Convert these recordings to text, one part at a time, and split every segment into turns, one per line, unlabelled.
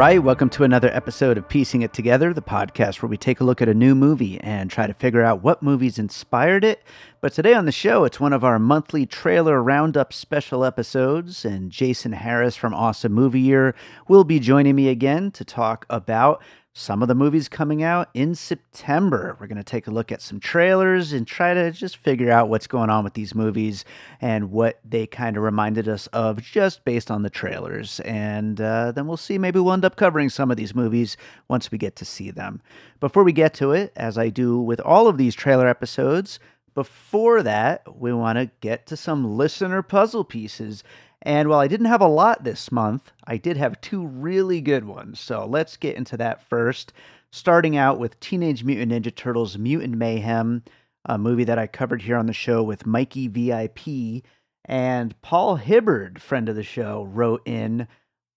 right, welcome to another episode of Piecing It Together, the podcast where we take a look at a new movie and try to figure out what movies inspired it. But today on the show, it's one of our monthly trailer roundup special episodes, and Jason Harris from Awesome Movie Year will be joining me again to talk about some of the movies coming out in September. We're going to take a look at some trailers and try to just figure out what's going on with these movies and what they kind of reminded us of just based on the trailers. And then we'll see, maybe we'll end up covering some of these movies once we get to see them. Before we get to it, as I do with all of these trailer episodes, before that, we want to get to some listener puzzle pieces. And while I didn't have a lot this month, I did have two really good ones. So let's get into that first, starting out with Teenage Mutant Ninja Turtles Mutant Mayhem, a movie that I covered here on the show with Mikey VIP. And Paul Hibbard, friend of the show, wrote in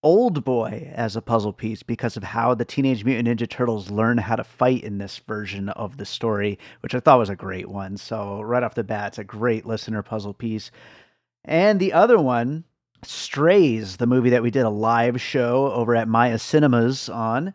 Old Boy as a puzzle piece because of how the Teenage Mutant Ninja Turtles learn how to fight in this version of the story, which I thought was a great one. So right off the bat, it's a great listener puzzle piece. And the other one, Strays, the movie that we did a live show over at Maya Cinemas on,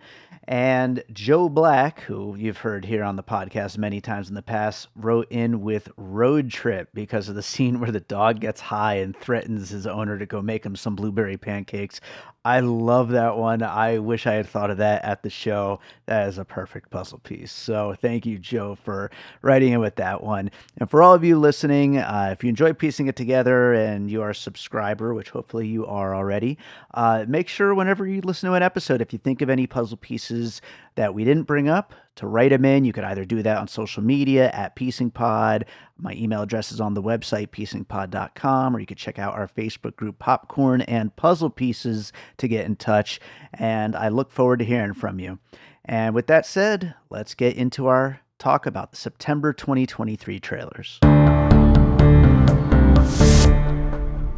and Joe Black, who you've heard here on the podcast many times in the past, wrote in with Road Trip because of the scene where the dog gets high and threatens his owner to go make him some blueberry pancakes. I love that one. I wish I had thought of that at the show. That is a perfect puzzle piece. So thank you, Joe, for writing in with that one. And for all of you listening, if you enjoy piecing it together and you are a subscriber, which hopefully you are already, make sure whenever you listen to an episode, if you think of any puzzle pieces that we didn't bring up, to write them in. You could either do that on social media at PiecingPod. My email address is on the website, piecingpod.com, or you could check out our Facebook group, Popcorn and Puzzle Pieces, to get in touch. And I look forward to hearing from you. And with that said, let's get into our talk about the September 2023 trailers.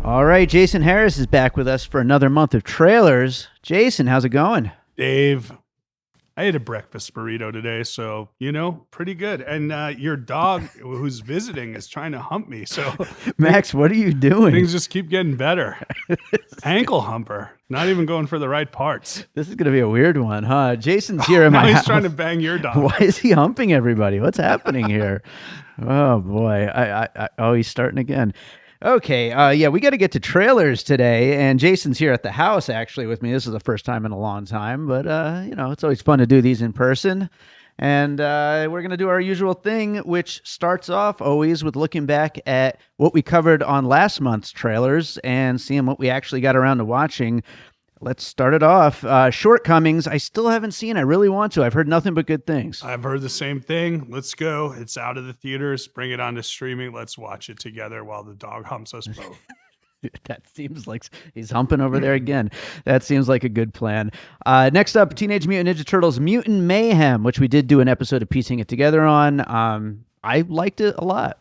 All right, Jason Harris is back with us for another month of trailers. Jason, how's it going?
Dave, I ate a breakfast burrito today, so, pretty good. And your dog who's visiting is trying to hump me. So,
Max, what are you doing?
Things just keep getting better. Ankle humper. Not even going for the right parts.
This is going to be a weird one, huh? Jason's here in my house.
He's trying to bang your dog.
Why is he humping everybody? What's happening here? Oh, boy. He's starting again. Okay, we got to get to trailers today, and Jason's here at the house, actually, with me. This is the first time in a long time, but, it's always fun to do these in person, and we're going to do our usual thing, which starts off always with looking back at what we covered on last month's trailers and seeing what we actually got around to watching. Let's start it off. Shortcomings, I still haven't seen. I really want to. I've heard nothing but good things.
I've heard the same thing. Let's go. It's out of the theaters. Bring it on to streaming. Let's watch it together while the dog humps us both.
That seems like he's humping over there again. That seems like a good plan. Next up, Teenage Mutant Ninja Turtles Mutant Mayhem, which we did do an episode of Piecing It Together on. I liked it a lot.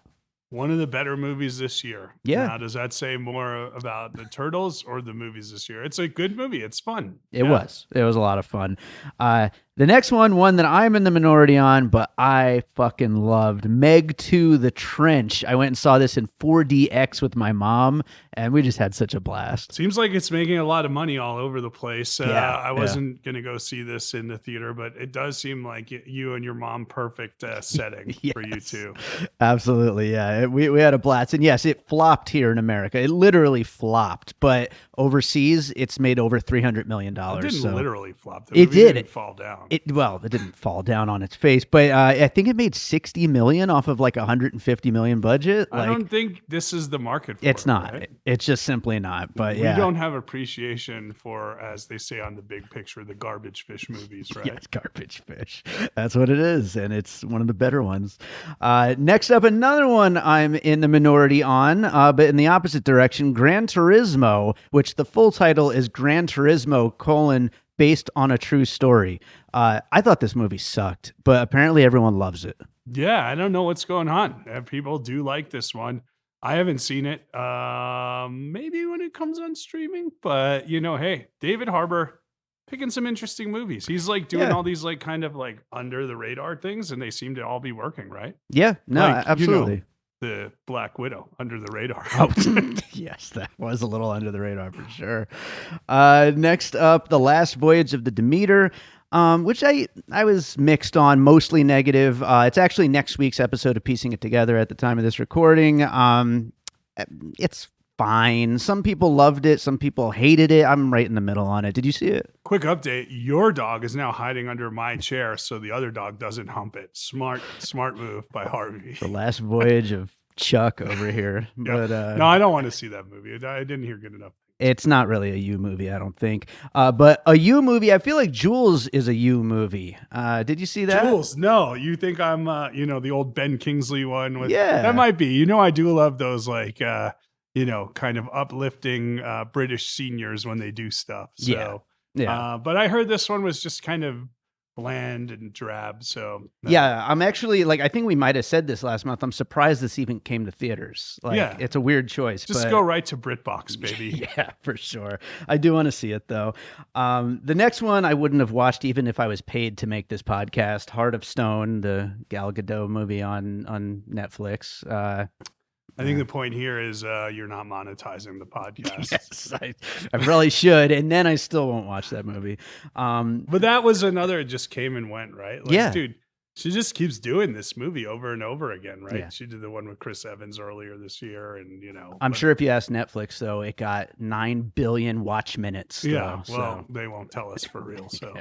One of the better movies this year.
Yeah.
Now, does that say more about the Turtles or the movies this year? It's a good movie. It's fun.
It was. It was a lot of fun. The next one that I'm in the minority on, but I fucking loved, Meg 2: The Trench. I went and saw this in 4DX with my mom, and we just had such a blast.
Seems like it's making a lot of money all over the place. I wasn't going to go see this in the theater, but it does seem like you and your mom perfect setting for you two.
Absolutely, yeah. We had a blast. And yes, it flopped here in America. It literally flopped, but overseas, it's made over $300 million.
It didn't literally flop.
It did.
It fall down.
It didn't fall down on its face, but I think it made $60 million off of like $150 million budget.
I don't think this is the market for it.
It's not.
Right?
It's just simply not. But
we don't have appreciation for, as they say on The Big Picture, the garbage fish movies, right?
Yes, garbage fish. That's what it is, and it's one of the better ones. Next up, another one I'm in the minority on, but in the opposite direction, Gran Turismo, which the full title is Gran Turismo: based on a true story. I thought this movie sucked, but apparently everyone loves it.
Yeah, I don't know what's going on. People do like this one. I haven't seen it. Maybe when it comes on streaming, but hey, David Harbour picking some interesting movies. He's like doing all these like kind of like under the radar things, and they seem to all be working, right?
Yeah, no, absolutely.
the Black Widow, Under the Radar.
Oh, yes, that was a little under the radar for sure. Next up, The Last Voyage of the Demeter, which I was mixed on, mostly negative. It's actually next week's episode of Piecing It Together at the time of this recording. It's fine. Some people loved it. Some people hated it. I'm right in the middle on it. Did you see it?
Quick update. Your dog is now hiding under my chair so the other dog doesn't hump it. Smart move by Harvey.
The Last Voyage of Chuck over here.
Yeah.
But
no, I don't want to see that movie. I didn't hear good enough.
It's not really a you movie, I don't think. But a you movie, I feel like Jules is a you movie. Did you see that?
Jules, no. You think I'm, the old Ben Kingsley one?
Yeah.
That might be. I do love those, like, kind of uplifting British seniors when they do stuff. So,
yeah.
But I heard this one was just kind of bland and drab. So,
yeah, I'm actually, like, I think we might have said this last month. I'm surprised this even came to theaters. Like,
yeah.
It's a weird choice.
Just go right to BritBox, baby.
Yeah, for sure. I do want to see it, though. The next one I wouldn't have watched even if I was paid to make this podcast, Heart of Stone, the Gal Gadot movie on Netflix.
I think the point here is you're not monetizing the podcast.
Yes, I really should, and then I still won't watch that movie.
But that was another, it just came and went, right? Like,
yeah.
Dude, she just keeps doing this movie over and over again, right?
Yeah.
She did the one with Chris Evans earlier this year, and
I'm sure if you ask Netflix, though, it got 9 billion watch minutes. Still,
yeah, well, they won't tell us for real, so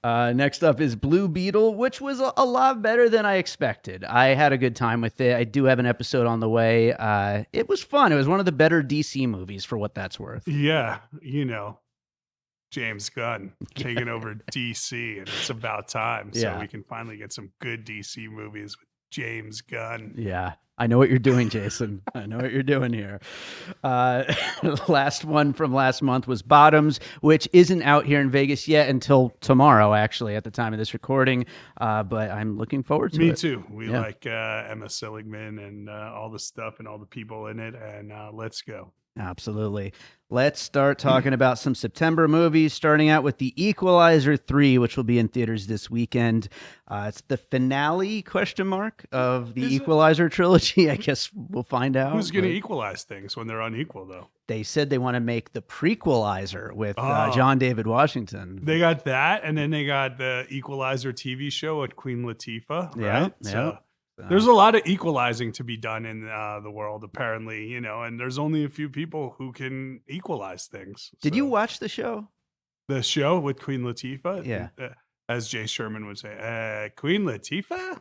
Next up is Blue Beetle, which was a lot better than I expected. I had a good time with it. I do have an episode on the way. It was fun. It was one of the better DC movies for what that's worth.
Yeah, James Gunn taking over DC, and it's about time. So we can finally get some good DC movies with James Gunn.
Yeah, I know what you're doing, Jason. I know what you're doing here. Last one from last month was Bottoms, which isn't out here in Vegas yet until tomorrow, actually, at the time of this recording. But I'm looking forward to it.
Me too. We like Emma Seligman and all the stuff and all the people in it. And let's go.
Absolutely. Let's start talking about some September movies, starting out with The Equalizer 3, which will be in theaters this weekend. It's the finale, of the Equalizer trilogy. I guess we'll find out.
Who's going to equalize things when they're unequal, though?
They said they want to make the Prequelizer with John David Washington.
They got that, and then they got the Equalizer TV show with Queen Latifah, right?
Yeah.
There's a lot of equalizing to be done in the world, apparently, and there's only a few people who can equalize things.
Did you watch the show?
The show with Queen Latifah?
Yeah.
As Jay Sherman would say, Queen Latifah?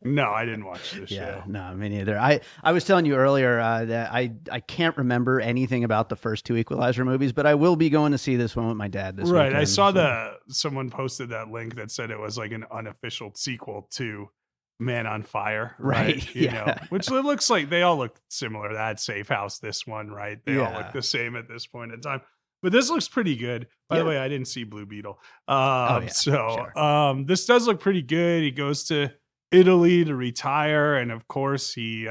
No, I didn't watch this show.
No, me neither. I was telling you earlier that I can't remember anything about the first two Equalizer movies, but I will be going to see this one with my dad this weekend.
I saw someone posted that link that said it was like an unofficial sequel to Man on Fire, right? Which it looks like they all look similar. That Safe House, this one, right? They all look the same at this point in time. But this looks pretty good. By the way, I didn't see Blue Beetle. This does look pretty good. He goes to Italy to retire, and of course he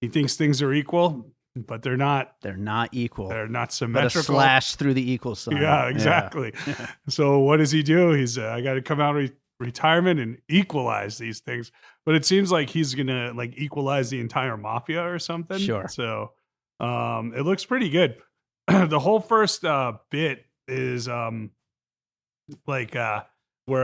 thinks things are equal, but they're not.
They're not equal.
They're not symmetrical.
But a slash through the equal sign.
Yeah, exactly. Yeah. So what does he do? He's I got to come out retirement and equalize these things, but it seems like he's gonna like equalize the entire mafia or something.
Sure.
So it looks pretty good. The whole first bit is where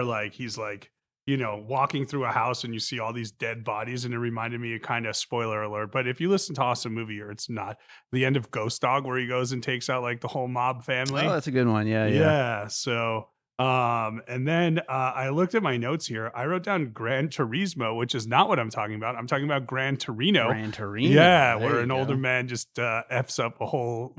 like he's like walking through a house and you see all these dead bodies, and it reminded me of, kind of, spoiler alert, but if you listen to Awesome Movie or it's not, the end of Ghost Dog where he goes and takes out like the whole mob family.
Oh, that's a good one. Yeah.
So and then I looked at my notes here. I wrote down Gran Turismo, which is not what I'm talking about. I'm talking about Gran Torino.
Gran Torino.
Yeah, where an older man just F's up a whole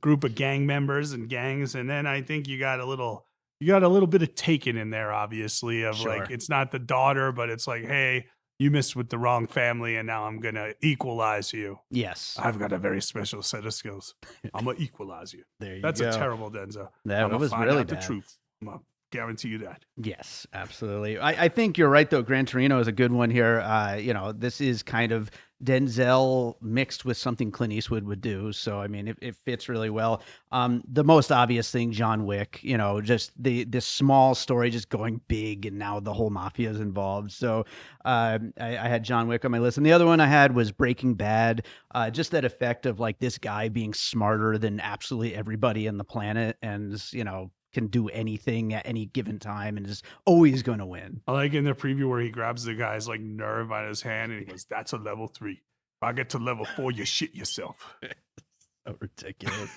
group of gang members and gangs. And then I think you got a little bit of Taken in there, obviously, of like, it's not the daughter, but it's like, hey, you messed with the wrong family, and now I'm going to equalize you.
Yes.
I've got a very special set of skills. I'm going to equalize you.
There you
That's
go.
a terrible Denzel.
That was really bad.
The truth. I'm going to Guarantee you that.
Yes, absolutely. I think you're right, though. Gran Torino is a good one here. This is kind of Denzel mixed with something Clint Eastwood would do. So, I mean, it fits really well. The most obvious thing, John Wick, just this small story just going big, and now the whole mafia is involved. So I had John Wick on my list. And the other one I had was Breaking Bad. Just that effect of like this guy being smarter than absolutely everybody on the planet and, can do anything at any given time and is always going to win.
I like in the preview where he grabs the guy's like nerve on his hand and he goes, "That's a level 3. If I get to level 4, you shit yourself."
So ridiculous.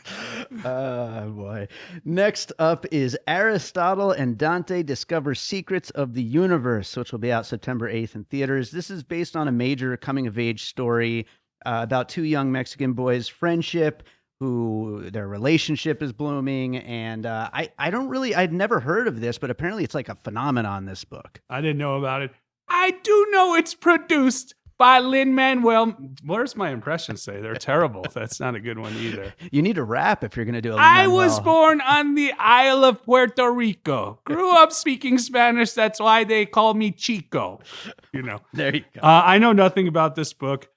Oh boy. Next up is Aristotle and Dante Discover Secrets of the Universe, which will be out September 8th in theaters. This is based on a major coming of age story about two young Mexican boys' friendship, who their relationship is blooming. And I'd never heard of this, but apparently it's like a phenomenon, this book.
I didn't know about it. I do know it's produced by Lin-Manuel. Where's my impressions say? They're terrible. That's not a good one either.
You need to rap if you're going to do a
I was born on the Isle of Puerto Rico. Grew up speaking Spanish. That's why they call me Chico.
There you go.
I know nothing about this book.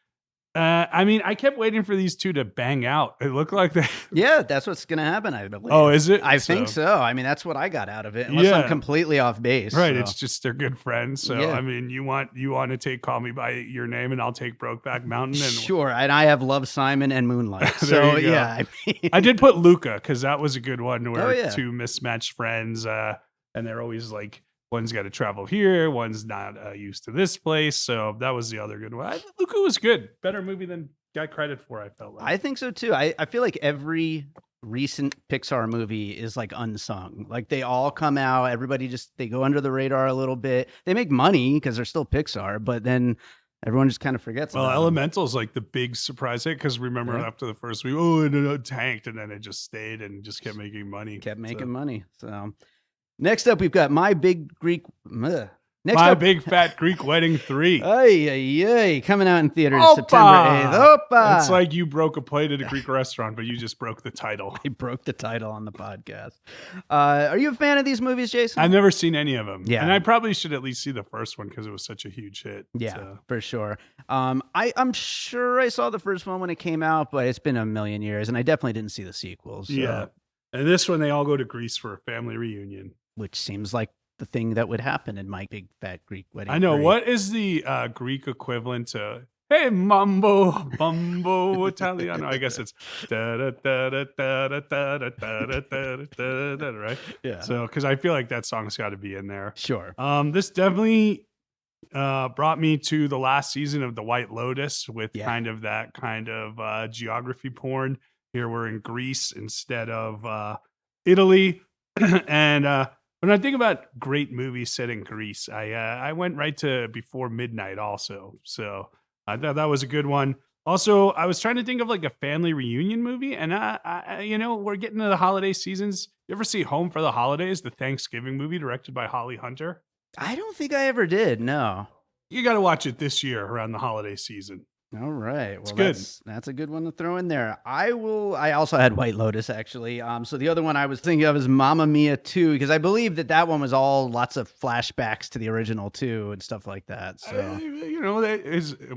I kept waiting for these two to bang out. It looked like they.
Yeah, that's what's going to happen, I believe.
Oh, is it?
I think so. I mean, that's what I got out of it, unless I'm completely off base.
Right.
So.
It's just they're good friends. So,
Yeah.
I mean, you want to take Call Me By Your Name and I'll take Brokeback Mountain. And
Sure. And I have Love, Simon and Moonlight.
There
So,
you go.
yeah.
I did put Luca because that was a good one where
yeah.
two mismatched friends and they're always like, one's got to travel here, one's not used to this place. So that was the other good one. Luca was good. Better movie than got credit for, I felt like.
I think so too. I feel like every recent Pixar movie is like unsung. Like they all come out, everybody they go under the radar a little bit. They make money because they're still Pixar, but then everyone just kind of forgets.
Well,
about
Elemental's like the big surprise hit because remember after the first week, it tanked, and then it just stayed and just kept making money.
Money. So next up, we've got My Big
Fat Greek Wedding 3.
Coming out in theaters
Opa!
September 8th. Opa!
It's like you broke a plate at a Greek restaurant, but you just broke the title.
I broke the title on the podcast. Are you a fan of these movies, Jason?
I've never seen any of them.
Yeah.
And I probably should at least see the first one because it was such a huge hit.
Yeah,
so.
for sure. I'm sure I saw the first one when it came out, but it's been a million years, and I definitely didn't see the sequels. So.
Yeah. And this one, they all go to Greece for a family reunion.
Which seems like the thing that would happen in My Big Fat Greek Wedding.
I know.
3.
What is the Greek equivalent to, hey, mambo, bumbo, Italiano? I guess it's right?
Yeah.
So, because I feel like that song's got to be in there.
Sure.
This definitely brought me to the last season of The White Lotus with kind of geography porn. Here we're in Greece instead of Italy. And when I think about great movies set in Greece, I went right to Before Midnight also. So I thought that was a good one. Also, I was trying to think of like a family reunion movie. And, we're getting to the holiday seasons. You ever see Home for the Holidays, the Thanksgiving movie directed by Holly Hunter?
I don't think I ever did. No.
You got to watch it this year around the holiday season.
All right. Well,
good.
That's a good one to throw in there. I also had White Lotus, actually. So the other one I was thinking of is Mamma Mia 2, because I believe that one was all lots of flashbacks to the original too and stuff like that. So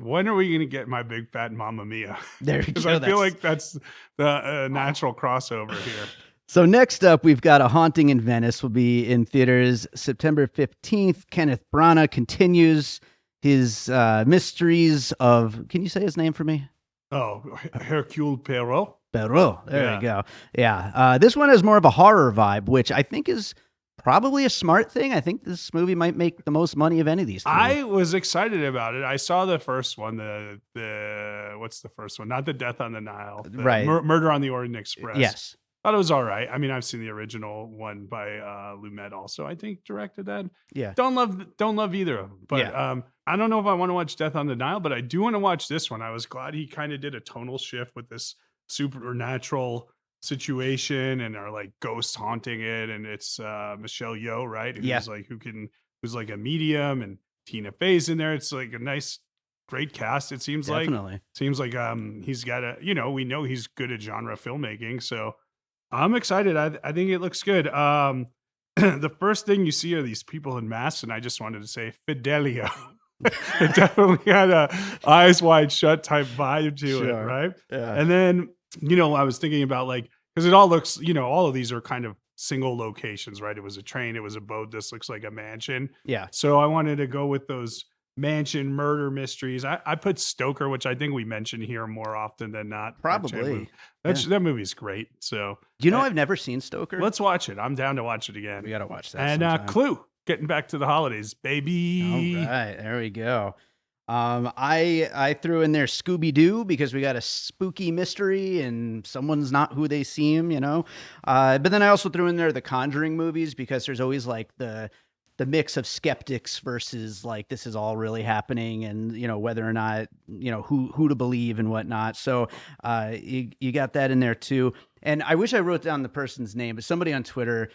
when are we going to get My Big Fat Mamma Mia?
There you go.
Because I feel like that's the natural crossover here.
So next up, we've got A Haunting in Venice. Will be in theaters September 15th. Kenneth Branagh continues his mysteries of, can you say his name for me?
Oh, Hercule Poirot.
There you go. Yeah. This one has more of a horror vibe, which I think is probably a smart thing. I think this movie might make the most money of any of these three.
I was excited about it. I saw the first one, what's the first one? Not The Death on the Nile.
Right.
Murder on the Orient Express.
Yes.
Thought it was all right. I mean, I've seen the original one by Lumet also, I think, directed that.
Yeah.
Don't love either of them. But I don't know if I want to watch Death on the Nile, but I do want to watch this one. I was glad he kind of did a tonal shift with this supernatural situation and are like ghosts haunting it. And it's Michelle Yeoh, right? Who's like a medium, and Tina Fey's in there. It's like a nice, great cast. It seems
Definitely.
like he's got we know he's good at genre filmmaking. So I'm excited. I think it looks good. the first thing you see are these people in masks, and I just wanted to say Fidelio. It definitely had a eyes wide shut type vibe to it,
Sure.
right?
Yeah.
And then, I was thinking about like, because it all looks, all of these are kind of single locations, right? It was a train, it was a boat. This looks like a mansion.
Yeah.
So I wanted to go with those mansion murder mysteries. I put Stoker, which I think we mention here more often than not.
Probably.
That movie's great. So
Do you know I've never seen Stoker?
let's watch it. I'm down to watch it again.
We got to watch that
And
sometime.
Clue, getting back to the holidays, baby.
All right, there we go. I threw in there Scooby Doo because we got a spooky mystery and someone's not who they seem, But then I also threw in there the Conjuring movies because there's always like the mix of skeptics versus like this is all really happening and whether or not who to believe and whatnot. So you got that in there too. And I wish I wrote down the person's name, but somebody on Twitter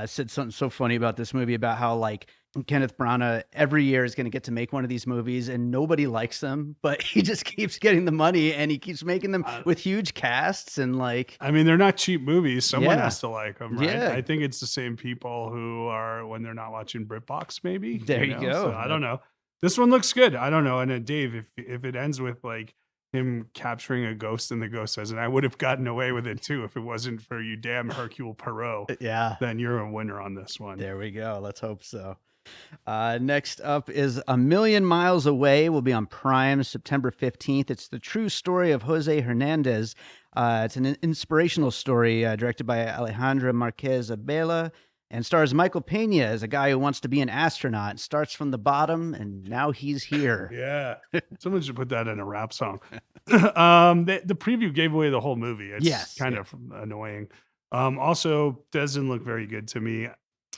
said something so funny about this movie about how like Kenneth Branagh every year is going to get to make one of these movies and nobody likes them, but he just keeps getting the money and he keeps making them with huge casts and like.
I mean, they're not cheap movies. Someone
Yeah.
has to like them, right?
Yeah.
I think it's the same people who are when they're not watching BritBox, maybe.
There you go.
So I don't know. This one looks good. I don't know. And Dave, if it ends with like him capturing a ghost and the ghost says, and I would have gotten away with it too if it wasn't for you damn Hercule Poirot,
Yeah.
then you're a winner on this one.
There we go. Let's hope so. Next up is A Million Miles Away. Will be on Prime September 15th. It's the true story of Jose Hernandez. It's an inspirational story directed by Alejandra Marquez Abela and stars Michael Pena as a guy who wants to be an astronaut. Starts from the bottom and now he's here.
Yeah. Someone should put that in a rap song. The preview gave away the whole movie. It's kind of annoying. Also, doesn't look very good to me.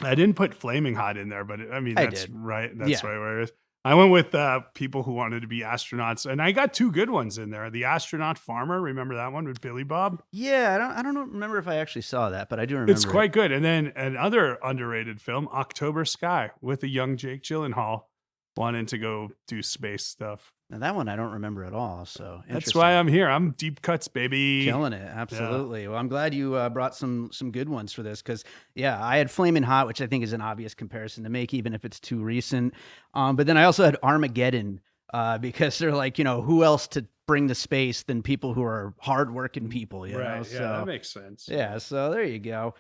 I didn't put Flaming Hot in there, but that's right. That's right where it is. I went with people who wanted to be astronauts, and I got two good ones in there. The Astronaut Farmer, remember that one with Billy Bob?
Yeah, I don't remember if I actually saw that, but I do remember.
It's quite good. And then another underrated film, October Sky, with a young Jake Gyllenhaal wanting to go do space stuff.
Now that one I don't remember at all. So
that's why I'm here. I'm deep cuts, baby.
Killing it. Absolutely. Yeah. Well, I'm glad you brought some good ones for this because, I had Flamin' Hot, which I think is an obvious comparison to make, even if it's too recent. But then I also had Armageddon because they're like, who else to bring to space than people who are hardworking people, you know?
So, that makes sense.
Yeah. So there you go.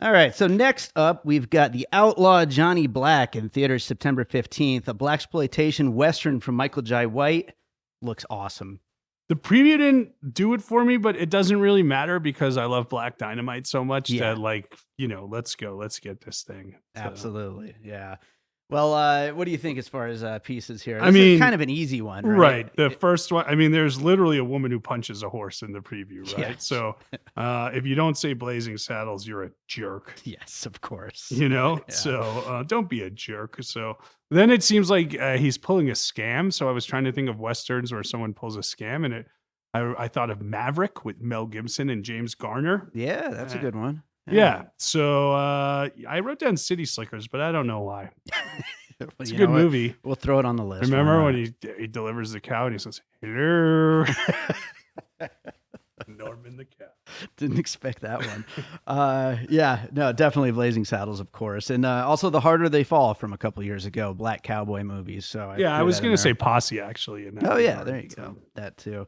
All right, so next up, we've got The Outlaw Johnny Black in theaters September 15th, a blaxploitation Western from Michael Jai White. Looks awesome.
The preview didn't do it for me, but it doesn't really matter because I love Black Dynamite so much that let's go. Let's get this thing.
Absolutely, yeah. Well, what do you think as far as pieces here?
This is
kind of an easy one, right?
Right. The first one, there's literally a woman who punches a horse in the preview, right? Yeah. So if you don't say Blazing Saddles, you're a jerk.
Yes, of course.
So don't be a jerk. So then it seems like he's pulling a scam. So I was trying to think of Westerns where someone pulls a scam, and I thought of Maverick with Mel Gibson and James Garner.
Yeah, that's a good one.
Yeah. So I wrote down City Slickers, but I don't know why. It's a good movie.
We'll throw it on the list.
Remember when he delivers the cow and he says, "Hello." Norman the cow.
Didn't expect that one. Definitely Blazing Saddles, of course. And also The Harder They Fall from a couple years ago, Black Cowboy movies. So
I was going to say Posse, actually. In that regard,
there you go. That too.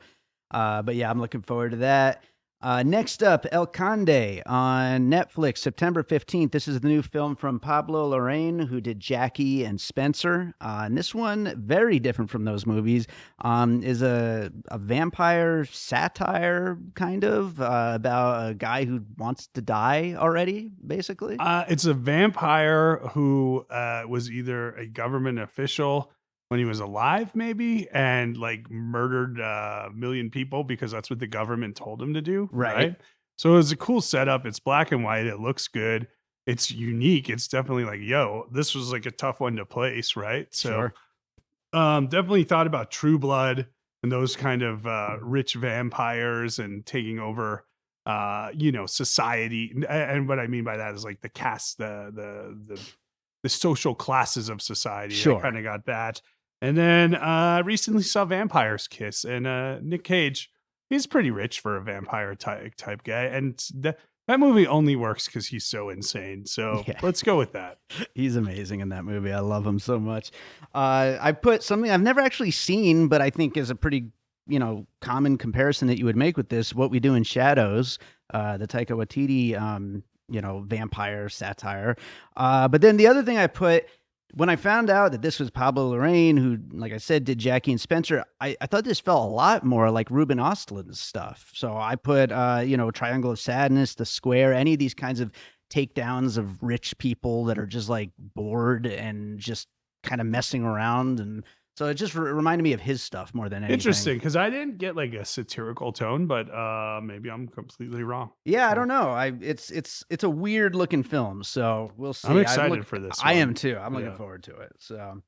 But I'm looking forward to that. Next up, El Conde on Netflix, September 15th. This is the new film from Pablo Larraín, who did Jackie and Spencer. And this one, very different from those movies, is a vampire satire, kind of, about a guy who wants to die already, basically.
It's a vampire who was either a government official when he was alive, maybe, and like murdered a million people because that's what the government told him to do. Right. So it was a cool setup. It's black and white. It looks good. It's unique. It's definitely like, this was like a tough one to place. Right. So definitely thought about True Blood and those kind of rich vampires and taking over, society. And what I mean by that is like the caste, the social classes of society.
Sure.
I kind of got that. And then recently saw Vampires Kiss, and Nick Cage, he's pretty rich for a vampire type guy. And that That movie only works because he's so insane. So
Yeah.
let's go with that.
He's amazing in that movie. I love him so much. I put something I've never actually seen, but I think is a pretty, common comparison that you would make with this. What We Do in Shadows, the Taika Waititi, vampire satire. But then the other thing I put, when I found out that this was Pablo Larraín, who, like I said, did Jackie and Spencer, I thought this felt a lot more like Ruben Östlund's stuff. So I put, Triangle of Sadness, The Square, any of these kinds of takedowns of rich people that are just like bored and just kind of messing around. And so it just reminded me of his stuff more than anything.
Interesting, because I didn't get like a satirical tone, but maybe I'm completely wrong.
Yeah, I
So
don't know. It's a weird looking film, so we'll see.
I'm excited for this
I
one.
am too. I'm looking
Yeah.
forward to it. So,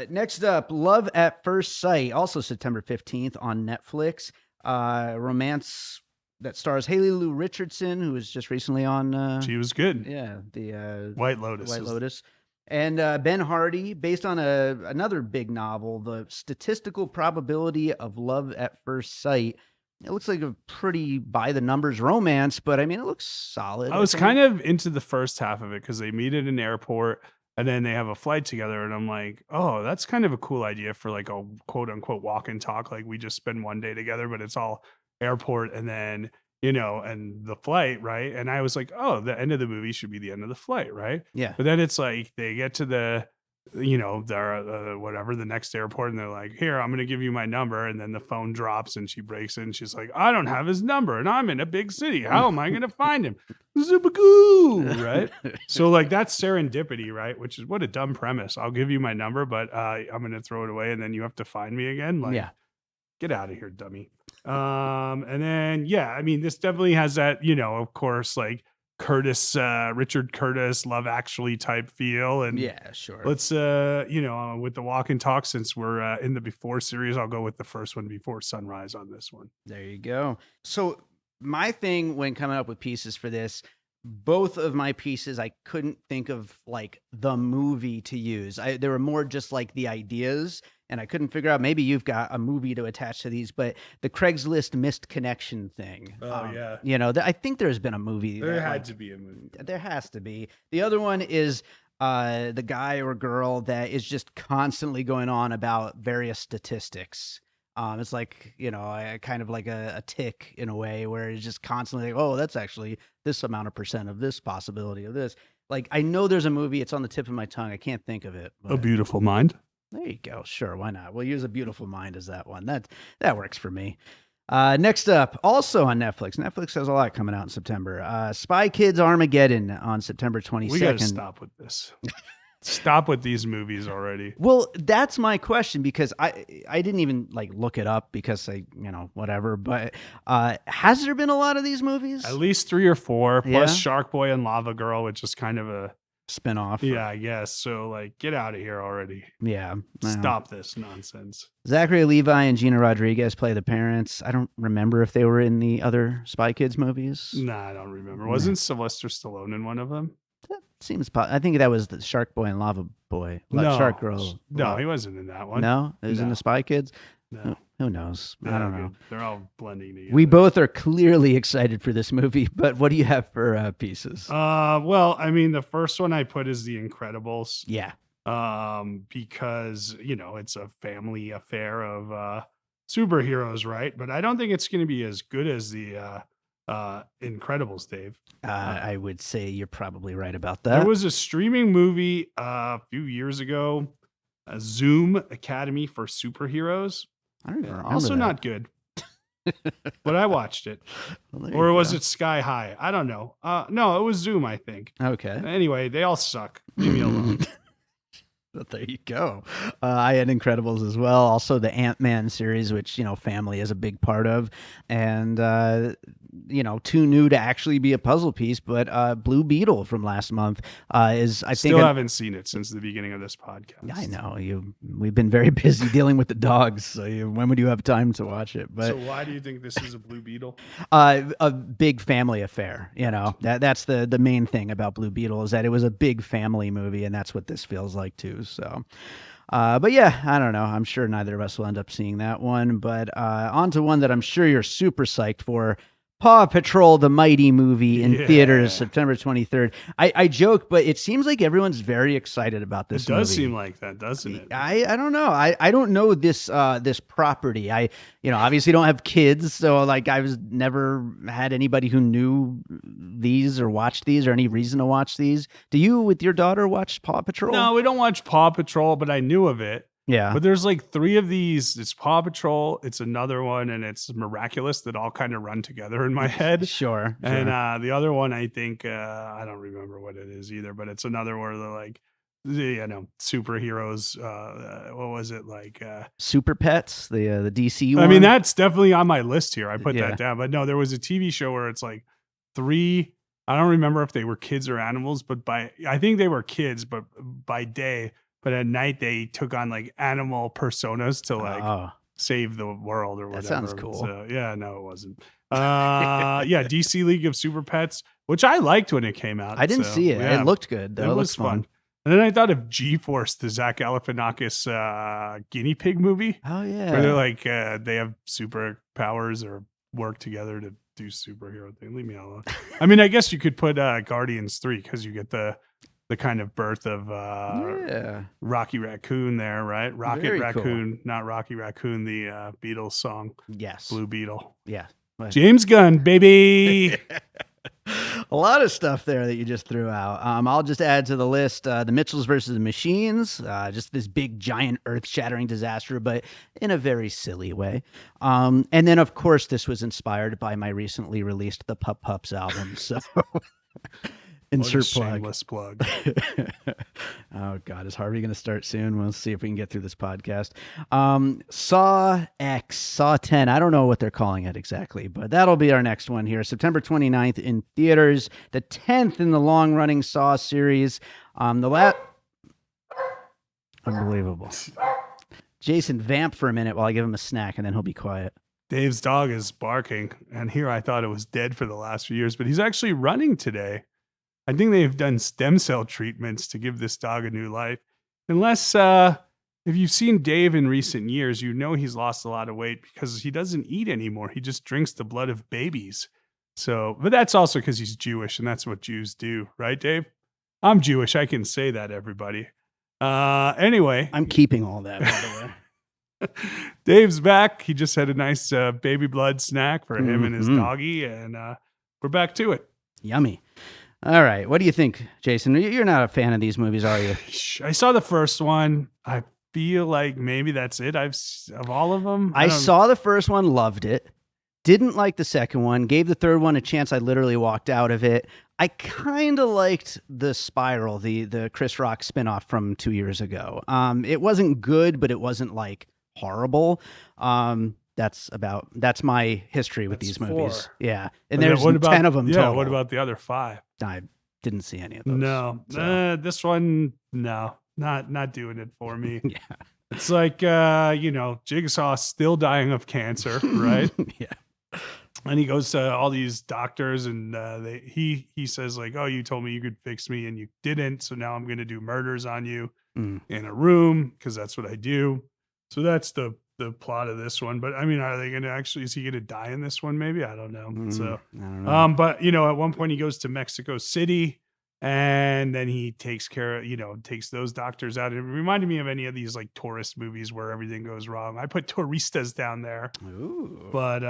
next up, Love at First Sight, also September 15th on Netflix. Romance that stars Haley Lou Richardson, who was just recently on.
She was good.
The
White Lotus.
White Lotus. And Ben Hardy, based on another big novel, The Statistical Probability of Love at First Sight. It looks like a pretty by-the-numbers romance, but I mean, it looks solid.
I was kind of into the first half of it because they meet at an airport and then they have a flight together. And I'm like, oh, that's kind of a cool idea for like a quote unquote walk and talk. Like we just spend one day together, but it's all airport and then, and the flight, right? And I was like, oh, the end of the movie should be the end of the flight, right?
Yeah.
But then it's like they get to the whatever, the next airport, and they're like, here, I'm gonna give you my number, and then the phone drops and she breaks in. She's like, I don't have his number and I'm in a big city, how am I gonna find him? Zubagoo, right? So like that's serendipity, right? Which is what a dumb premise. I'll give you my number, but I'm gonna throw it away and then you have to find me again. Like,
Yeah.
get out of here, dummy. And then I mean, this definitely has that, of course, like Richard Curtis, Love Actually type feel. And
Yeah, sure.
let's with the walk and talk, since we're in the Before series, I'll go with the first one, Before Sunrise, on this one.
There you go. So my thing when coming up with pieces for this, both of my pieces, I couldn't think of like the movie to use. They were more just like the ideas, and I couldn't figure out. Maybe you've got a movie to attach to these, but the Craigslist missed connection thing.
Oh, yeah.
I think there's been a movie.
There had to be a movie.
There has to be. The other one is the guy or girl that is just constantly going on about various statistics. It's like, kind of like a tick in a way where it's just constantly like, oh, that's actually this amount of percent of this possibility of this. Like, I know there's a movie. It's on the tip of my tongue. I can't think of it.
A Beautiful Mind.
There you go. Sure. Why not? We'll use A Beautiful Mind as that one. That works for me. Next up, also on Netflix. Netflix has a lot coming out in September. Spy Kids Armageddon on September 22nd.
We got to stop with this. Stop with these movies already.
Well, that's my question, because I didn't even like look it up because whatever. But has there been a lot of these movies?
At least 3 or 4, plus
Yeah?
Shark Boy and Lava Girl, which is kind of a
Spin-off.
yeah, I guess. So like, get out of here already.
Yeah. I know.
Stop this nonsense.
Zachary Levi and Gina Rodriguez play the parents. I don't remember if they were in the other Spy Kids movies.
Nah, I don't remember. Wasn't Sylvester Stallone in one of them?
That seems. I think that was the Shark Boy and Lava Boy. Shark Girl.
No, he wasn't in that one.
No, it was in
No.
the Spy Kids.
No.
Who knows? I
They're
don't
good.
know.
They're all blending together.
We both are clearly excited for this movie, but what do you have for pieces?
Well, I mean, the first one I put is The Incredibles.
Yeah.
Because it's a family affair of superheroes, right? But I don't think it's going to be as good as the Incredibles, Dave.
I would say you're probably right about that.
There was a streaming movie a few years ago, Zoom Academy for Superheroes.
I don't even remember
Also
that.
not good. But I watched it.
Well, there
Or
you
was
go.
it Sky High? I don't know. No, it was Zoom, I think.
Okay.
Anyway, they all suck. Leave me alone.
But there you go. I had Incredibles as well. Also the Ant-Man series, which, family is a big part of. And, too new to actually be a puzzle piece. But Blue Beetle from last month is, I think...
Still haven't seen it since the beginning of this podcast.
I know. We've been very busy dealing with the dogs. So when would you have time to watch it? But
So why do you think this is a Blue Beetle?
a big family affair. That's the main thing about Blue Beetle, is that it was a big family movie, and that's what this feels like too. So, but yeah, I don't know. I'm sure neither of us will end up seeing that one. But on to one that I'm sure you're super psyched for. Paw Patrol, the mighty movie in theaters,
Yeah.
September 23rd. I joke, but it seems like everyone's very excited about this
It does
movie.
seem like that, doesn't it?
I don't know. I don't know this this property. I obviously don't have kids, so like I was never had anybody who knew these or watched these or any reason to watch these. Do you with your daughter watch Paw Patrol?
No, we don't watch Paw Patrol, but I knew of it.
Yeah.
But there's like 3 of these. It's Paw Patrol, it's another one, and it's Miraculous that all kind of run together in my head.
Sure.
And the other one, I think, I don't remember what it is either, but it's another where they're like, superheroes. What was it like?
Super Pets, the DC one.
I mean, that's definitely on my list here. I put
Yeah.
that down. But no, there was a TV show where it's like 3. I don't remember if they were kids or animals, but I think they were kids, but by day. But at night they took on like animal personas to like save the world or whatever.
That sounds cool.
So, yeah, no, it wasn't. DC League of Super Pets, which I liked when it came out.
I didn't see it.
Yeah,
It looked good though.
it was fun. And then I thought of G-Force, the Zach Galifianakis guinea pig movie,
Oh yeah.
where they're like they have superpowers or work together to do superhero thing. Leave me alone. I mean, I guess you could put Guardians 3 because you get the kind of birth of Rocky Raccoon there, right? Rocket
Very
Raccoon,
cool.
not Rocky Raccoon, the Beatles song.
Yes.
Blue Beetle.
Yeah.
James Gunn, baby.
A lot of stuff there that you just threw out. I'll just add to the list the Mitchells versus the Machines, just this big, giant, earth-shattering disaster, but in a very silly way. And then, of course, this was inspired by my recently released The Pup Pups album. So, insert plug.
Shameless plug.
Oh, God. Is Harvey going to start soon? We'll see if we can get through this podcast. Saw X, Saw 10. I don't know what they're calling it exactly, but that'll be our next one here. September 29th in theaters, the 10th in the long-running Saw series. Unbelievable. Jason, vamp for a minute while I give him a snack, and then he'll be quiet.
Dave's dog is barking, and here I thought it was dead for the last few years, but he's actually running today. I think they've done stem cell treatments to give this dog a new life. Unless, if you've seen Dave in recent years, you know he's lost a lot of weight because he doesn't eat anymore. He just drinks the blood of babies. So, but that's also because he's Jewish, and that's what Jews do, right, Dave? I'm Jewish. I can say that, everybody. Anyway.
I'm keeping all that, by the way.
Dave's back. He just had a nice baby blood snack for him and his doggy, and we're back to it.
Yummy. All right. What do you think, Jason? You're not a fan of these movies, are you?
I saw the first one. I feel like maybe that's it. Of all of them.
I saw the first one, loved it. Didn't like the second one. Gave the third one a chance. I literally walked out of it. I kind of liked the Spiral, the Chris Rock spinoff from 2 years ago. It wasn't good, but it wasn't like horrible. That's my history with these movies.
4.
Yeah. And there's 10 of them total.
What about the other 5?
I didn't see any of those.
No.
So.
This one, no. Not doing it for me.
Yeah.
It's like, Jigsaw still dying of cancer, right?
Yeah.
And he goes to all these doctors, and he says like, "Oh, you told me you could fix me, and you didn't. So now I'm going to do murders on you in a room because that's what I do." So that's the plot of this one. But I mean, are they going to actually? Is he going to die in this one? Maybe, I don't know. So
I don't know.
but at one point he goes to Mexico City, and then he takes those doctors out. It reminded me of any of these like tourist movies where everything goes wrong. I put Touristas down there.
Ooh.
But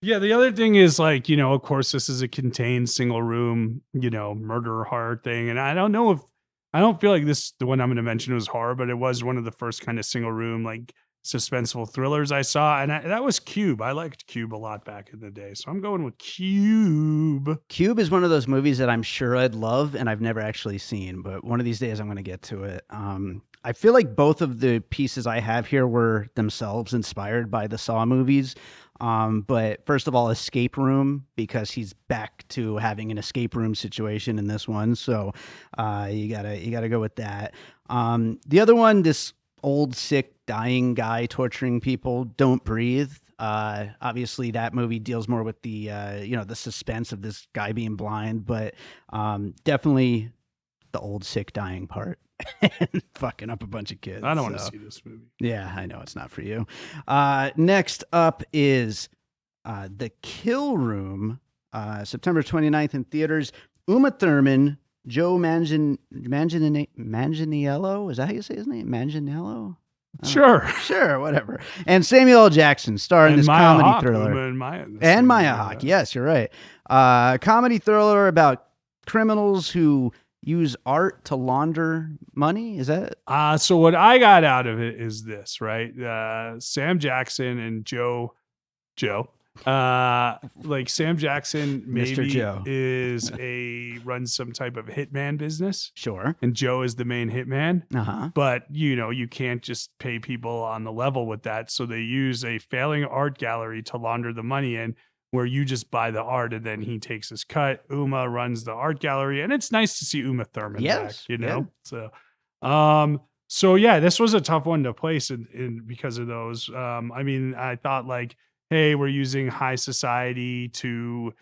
yeah, the other thing is like, of course this is a contained single room, murder horror thing. And I don't feel like the one I'm going to mention was horror, but it was one of the first kind of single room, like suspenseful thrillers I saw. And that was Cube. I liked Cube a lot back in the day. So I'm going with Cube.
Cube is one of those movies that I'm sure I'd love and I've never actually seen, but one of these days I'm going to get to it. I feel like both of the pieces I have here were themselves inspired by the Saw movies. But first of all, escape room, because he's back to having an escape room situation in this one. So, you gotta go with that. The other one, this old, sick, dying guy torturing people, Don't Breathe. Obviously that movie deals more with the, the suspense of this guy being blind, but, definitely the old, sick, dying part. And fucking up a bunch of kids.
I don't want to see this movie.
Yeah, I know it's not for you. Next up is The Kill Room, September 29th in theaters. Uma Thurman, Joe Manganiello. Is that how you say his name? Manganiello?
Sure.
Sure, whatever. And Samuel L. Jackson starring
And
this
Maya
comedy
Hawke,
thriller.
Uma and Maya.
And Maya Hawke. Yes, you're right. Comedy thriller about criminals who use art to launder money. Is that?
So what I got out of it is this, right? Sam Jackson and Joe, like Sam Jackson
Mr.
maybe
Joe.
runs some type of hitman business,
Sure.
and Joe is the main hitman.
Uh-huh.
But you can't just pay people on the level with that, so they use a failing art gallery to launder the money in, where you just buy the art and then he takes his cut. Uma runs the art gallery, and it's nice to see Uma Thurman back, So yeah, this was a tough one to place in because of those. I mean, I thought like, hey, we're using high society to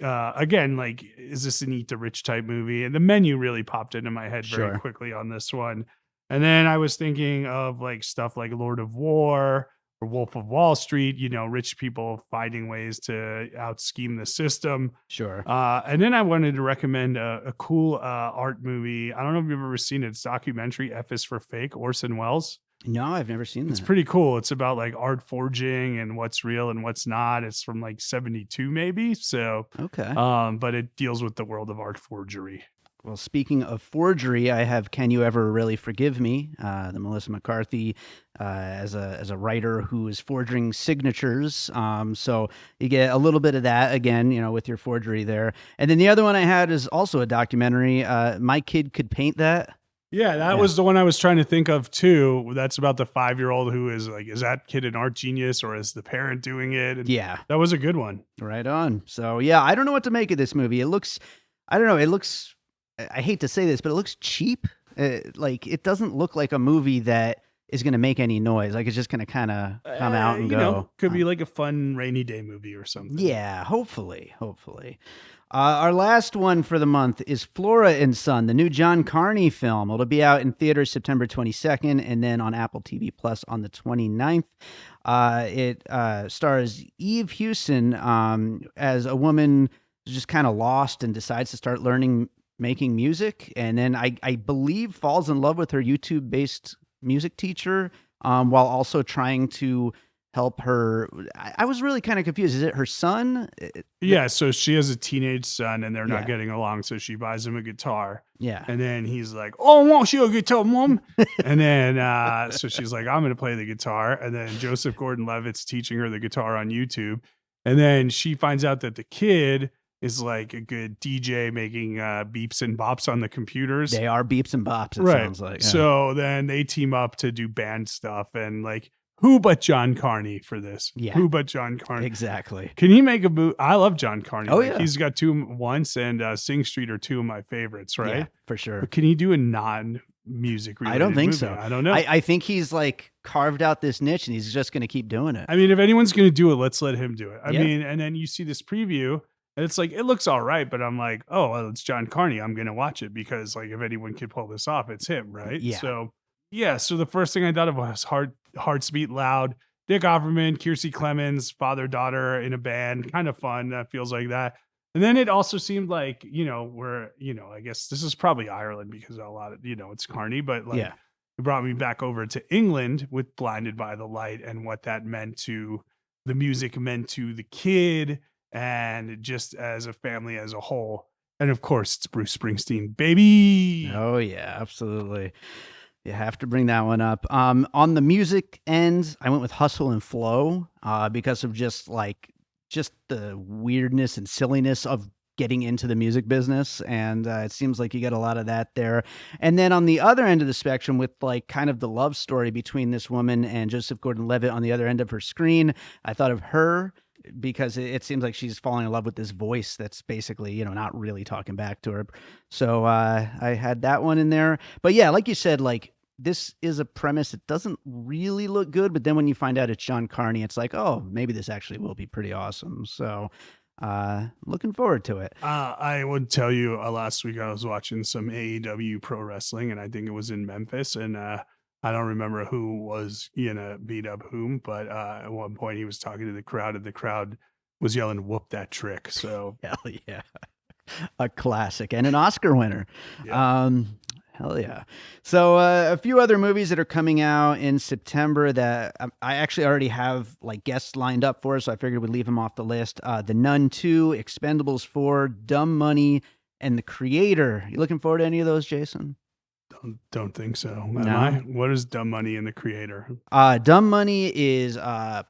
again, like, is this an eat the rich type movie? And the menu really popped into my head very
Sure.
quickly on this one. And then I was thinking of like stuff like Lord of War or Wolf of Wall Street, rich people finding ways to out scheme the system.
Sure.
And then I wanted to recommend a cool art movie. I don't know if you've ever seen it. It's documentary, F is for Fake, Orson Welles.
No, I've never seen that.
It's pretty cool. It's about like art forging and what's real and what's not. It's from like 72 maybe. So,
okay.
But it deals with the world of art forgery.
Well, speaking of forgery, I have Can You Ever Really Forgive Me? The Melissa McCarthy as a writer who is forging signatures. So you get a little bit of that again, with your forgery there. And then the other one I had is also a documentary. My Kid Could Paint That.
Yeah, that was the one I was trying to think of too. That's about the 5-year-old who is like, is that kid an art genius or is the parent doing it? And
yeah,
that was a good one.
Right on. So yeah, I don't know what to make of this movie. It looks, I don't know. It looks, I hate to say this, but it looks cheap. Like it doesn't look like a movie that is going to make any noise. Like it's just going to kind of come out and go.
Could be like a fun rainy day movie or something.
Yeah, hopefully. Our last one for the month is Flora and Son, the new John Carney film. It'll be out in theaters September 22nd and then on Apple TV Plus on the 29th. It stars Eve Hewson as a woman who's just kind of lost and decides to start making music. And then I believe falls in love with her YouTube-based music teacher while also trying to help her. I was really kind of confused. Is it her son?
Yeah, so she has a teenage son and they're not getting along, so she buys him a guitar.
Yeah.
And then he's like, "Oh, won't you a guitar, Mom?" And then so she's like, "I'm gonna play the guitar." And then Joseph Gordon-Levitt's teaching her the guitar on YouTube. And then she finds out that the kid is like a good DJ making beeps and bops on the computers.
They are beeps and bops, it sounds like. Yeah.
So then they team up to do band stuff, and like, who but John Carney for this?
Yeah.
Who but John Carney?
Exactly.
Can he make a boot? I love John Carney.
Oh,
like,
yeah.
He's got two once, and Sing Street are two of my favorites, right?
Yeah, for sure.
But can he do a non-music related
I don't think
movie?
so.
I don't know.
I think he's like carved out this niche and he's just going to keep doing it.
I mean, if anyone's going to do it, let's let him do it. I
Yeah.
mean, and then you see this preview, and it's like, it looks all right, but I'm like, oh, well, it's John Carney. I'm going to watch it because, like, if anyone could pull this off, it's him, right?
Yeah.
So the first thing I thought of was Hearts Beat Loud. Dick Offerman, Kiersey Clemens, father-daughter in a band, kind of fun. That feels like that. And then it also seemed like, I guess this is probably Ireland because a lot of, it's Carney, but like,
Yeah.
it brought me back over to England with Blinded by the Light and what that meant to the music meant to the kid and just as a family as a whole. And of course, it's Bruce Springsteen, baby.
Oh, yeah, absolutely. You have to bring that one up. On the music end, I went with Hustle and Flow because of just the weirdness and silliness of getting into the music business. And it seems like you get a lot of that there. And then on the other end of the spectrum with like kind of the love story between this woman and Joseph Gordon-Levitt on the other end of her screen, I thought of Her because it seems like she's falling in love with this voice that's basically, not really talking back to her. So I had that one in there. But yeah, like you said, like, this is a premise that doesn't really look good, but then when you find out it's John Carney, it's like, oh, maybe this actually will be pretty awesome. So looking forward to it.
I would tell you last week I was watching some AEW pro wrestling, and I think it was in Memphis, and I don't remember who was beat up whom, but at one point he was talking to the crowd, and the crowd was yelling, "Whoop that trick." So
Hell yeah. A classic and an Oscar winner.
yeah.
Hell yeah. So a few other movies that are coming out in September that I actually already have like guests lined up for, so I figured we'd leave them off the list. The Nun 2, Expendables 4, Dumb Money, and The Creator. You looking forward to any of those, Jason?
Don't think so. Am
No?
I? What is Dumb Money and The Creator?
Dumb Money is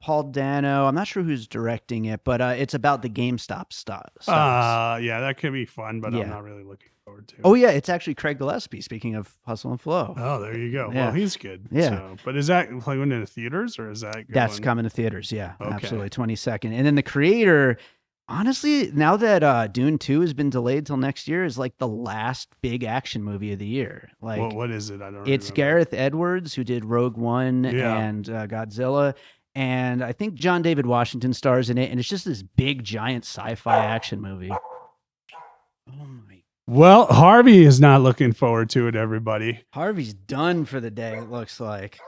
Paul Dano. I'm not sure who's directing it, but it's about the GameStop stocks.
Yeah, that could be fun, but I'm
Yeah.
not really looking forward to it.
Oh yeah, it's actually Craig Gillespie. Speaking of Hustle and Flow,
Oh, there you go.
Yeah.
Well, he's good.
Yeah.
So, but is that going into theaters or is that
that's
going?
coming to theaters. Yeah,
Okay.
absolutely. 22nd, and then The Creator. Honestly, now that Dune 2 has been delayed till next year, is like the last big action movie of the year. Like,
What is it? I don't.
it's
remember.
Gareth Edwards who did Rogue One
Yeah.
and Godzilla, and I think John David Washington stars in it, and it's just this big giant sci-fi action movie. Oh my!
Well, Harvey is not looking forward to it. Everybody.
Harvey's done for the day. It looks like.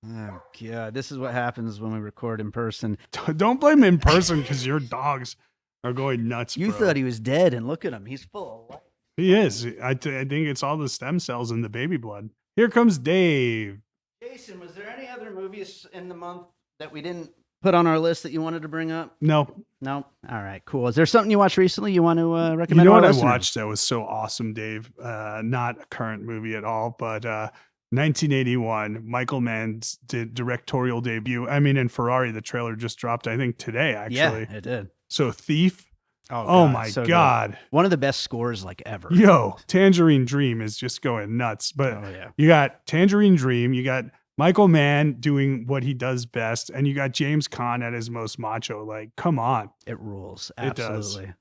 Oh god, this is what happens when we record in person.
Don't blame him in person because your dogs are going nuts.
You
bro.
thought he was dead, and look at him. He's full of life.
He is. I think it's all the stem cells in the baby blood. Here comes Dave.
Jason, was there any other movies in the month that we didn't put on our list that you wanted to bring up?
No.
No. All right, cool. Is there something you watched recently you want to recommend?
You know
to our
what I
listeners?
watched that was so awesome, Dave? Not a current movie at all, but 1981, Michael Mann's directorial debut. I mean, in Ferrari, the trailer just dropped, I think, today, actually.
Yeah, it did.
So Thief.
Oh,
Oh
God,
my
so good.
God.
One of the best scores like ever.
Yo, Tangerine Dream is just going nuts. But
Oh yeah.
you got Tangerine Dream, you got Michael Mann doing what he does best, and you got James Caan at his most macho. Like, come on.
It rules.
It does.
Absolutely.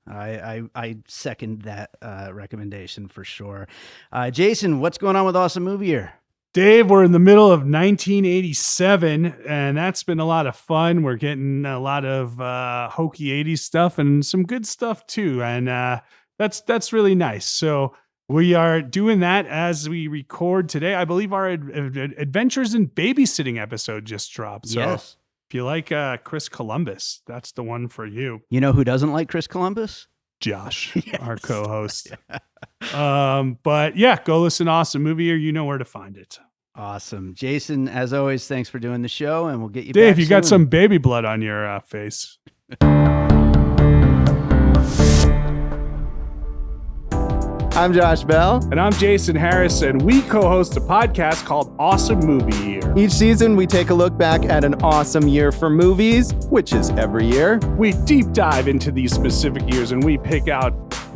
I second that recommendation for sure. Jason, what's going on with Awesome Movie Year?
Dave, we're in the middle of 1987, and that's been a lot of fun. We're getting a lot of hokey 80s stuff and some good stuff too, and that's really nice. So we are doing that as we record today. I believe our Adventures in Babysitting episode just dropped. So
Yes.
if you like Chris Columbus, that's the one for you.
You know who doesn't like Chris Columbus?
Josh, our
Yes.
co-host. But yeah, go listen to Awesome Movie Year. You know where to find it.
Awesome. Jason, as always, thanks for doing the show, and we'll get you
Dave,
back
you got
soon.
some baby blood on your face.
I'm Josh Bell.
And I'm Jason Harris, and we co-host a podcast called Awesome Movie Year.
Each season, we take a look back at an awesome year for movies, which is every year.
We deep dive into these specific years, and we pick out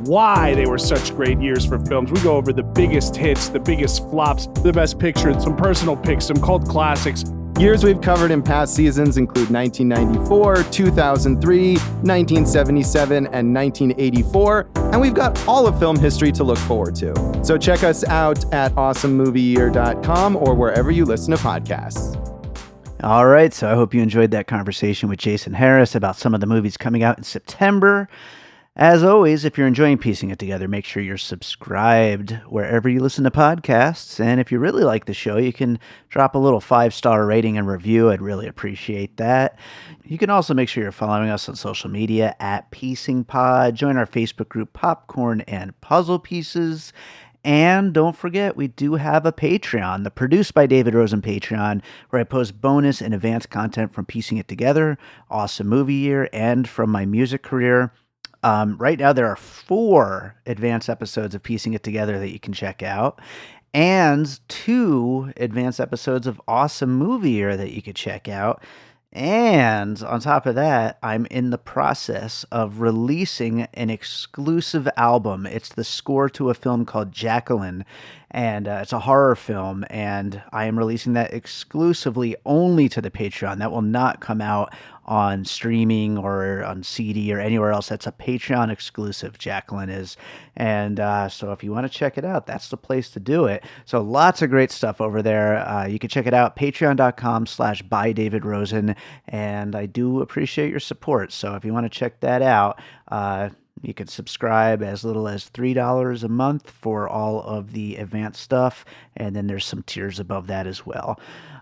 why they were such great years for films. We go over the biggest hits, the biggest flops, the best pictures, some personal picks, some cult classics.
Years we've covered in past seasons include 1994, 2003, 1977, and 1984, and we've got all of film history to look forward to. So check us out at awesomemovieyear.com or wherever you listen to podcasts.
All right, so I hope you enjoyed that conversation with Jason Harris about some of the movies coming out in September. As always, if you're enjoying piecing it together, make sure you're subscribed wherever you listen to podcasts. And if you really like the show, you can drop a little 5-star rating and review. I'd really appreciate that. You can also make sure you're following us on social media at Piecing Pod. Join our Facebook group, Popcorn and Puzzle Pieces. And don't forget, we do have a Patreon, the Produced by David Rosen Patreon, where I post bonus and advanced content from Piecing It Together, Awesome Movie Year, and from my music career. Right now, there are 4 advanced episodes of Piecing It Together that you can check out, and 2 advanced episodes of Awesome Movie Year that you could check out. And on top of that, I'm in the process of releasing an exclusive album. It's the score to a film called Jacqueline, and it's a horror film, and I am releasing that exclusively only to the Patreon. That will not come out on streaming or on CD or anywhere else. That's a Patreon exclusive, Jacqueline is. And so if you want to check it out, that's the place to do it. So lots of great stuff over there. You can check it out, patreon.com/bydavidrosen. And I do appreciate your support. So if you want to check that out, you can subscribe as little as $3 a month for all of the advanced stuff. And then there's some tiers above that as well.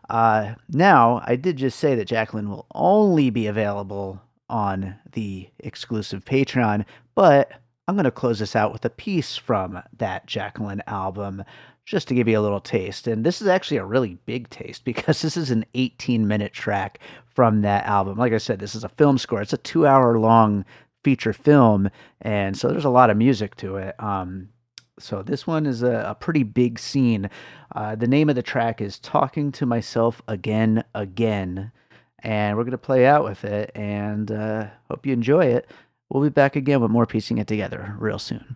Now, I did just say that Jacqueline will only be available on the exclusive Patreon, but I'm going to close this out with a piece from that Jacqueline album just to give you a little taste. And this is actually a really big taste because this is an 18-minute track from that album. Like I said, this is a film score. It's a 2-hour long feature film, and so there's a lot of music to it. So this one is a pretty big scene. The name of the track is Talking to Myself Again, Again. And we're going to play out with it, and hope you enjoy it. We'll be back again with more Piecing It Together real soon.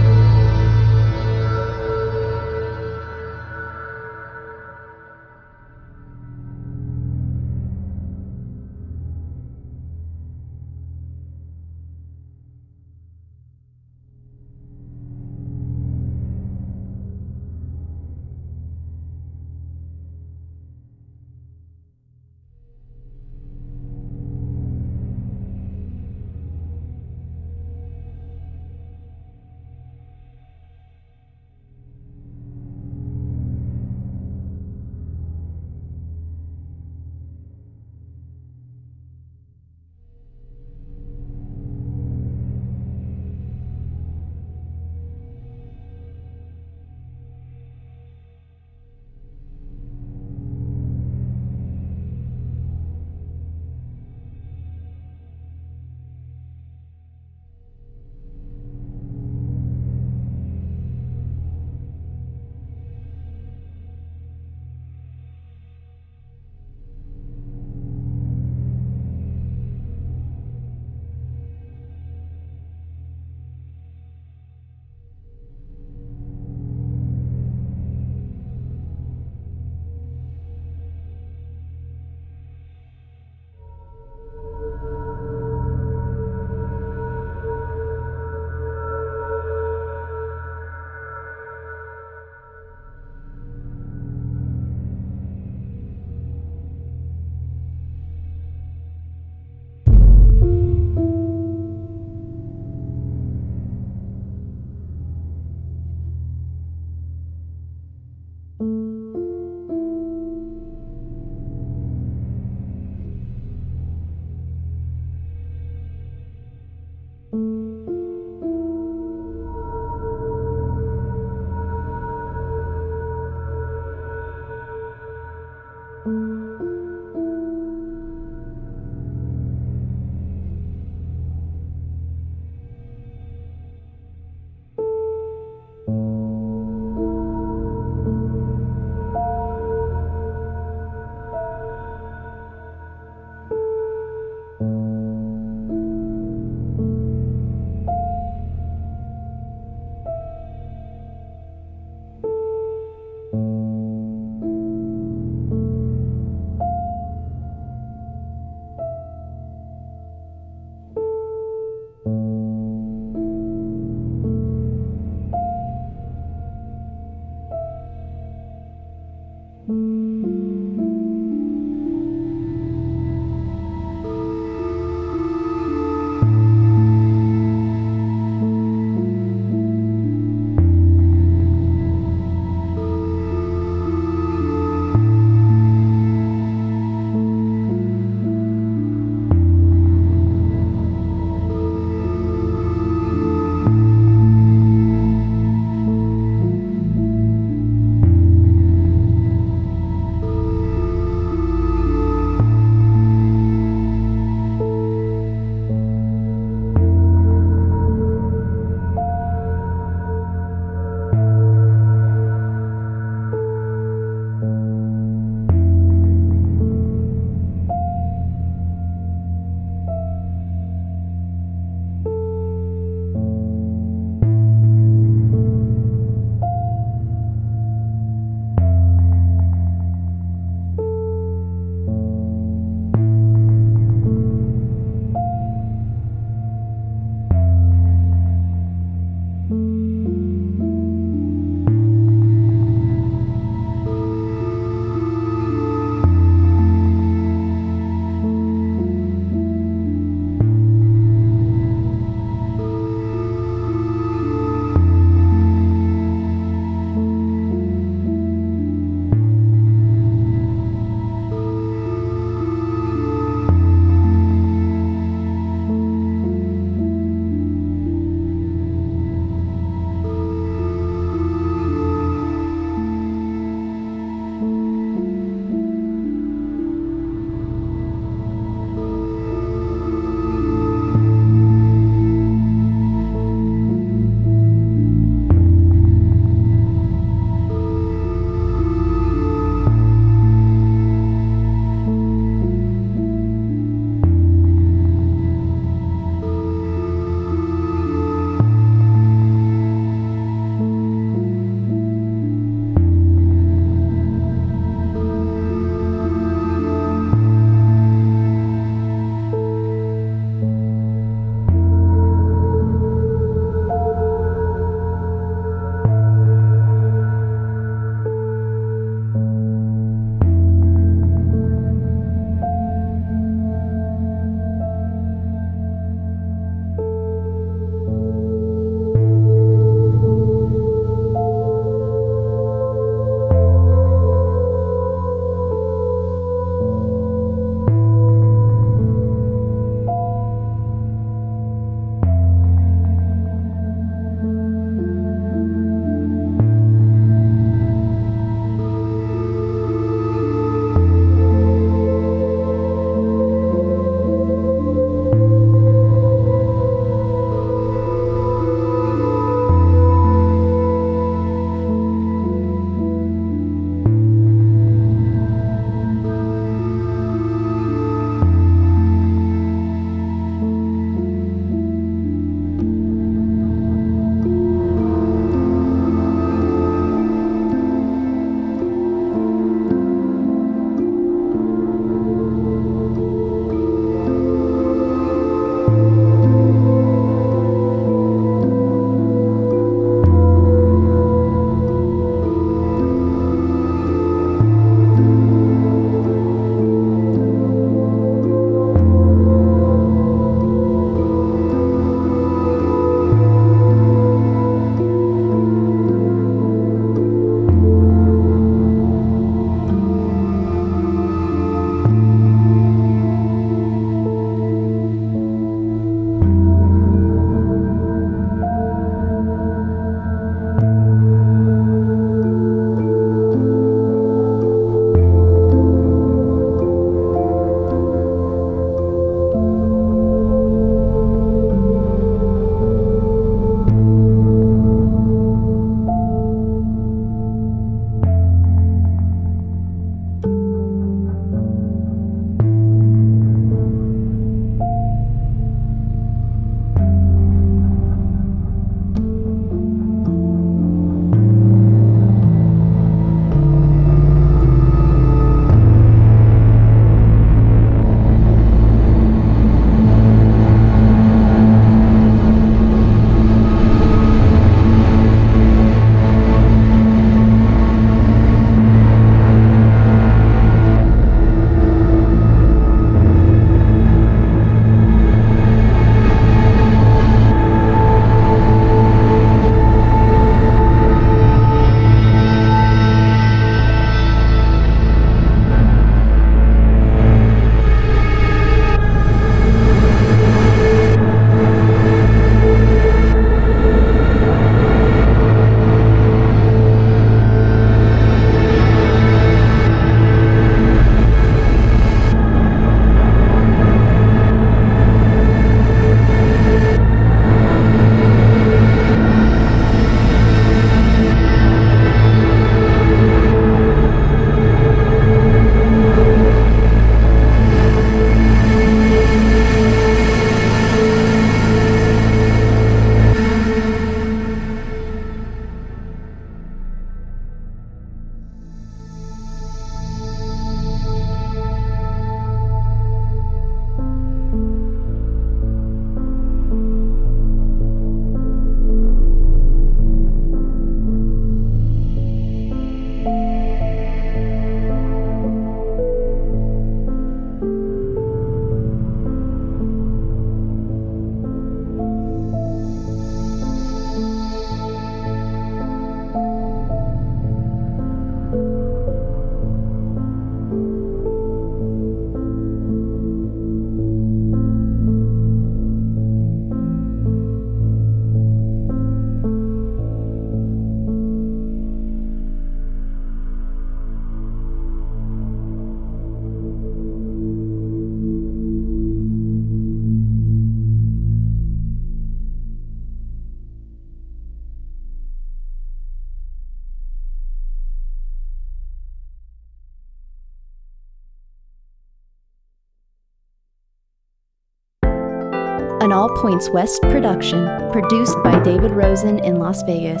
An All Points West production, produced by David Rosen in Las Vegas.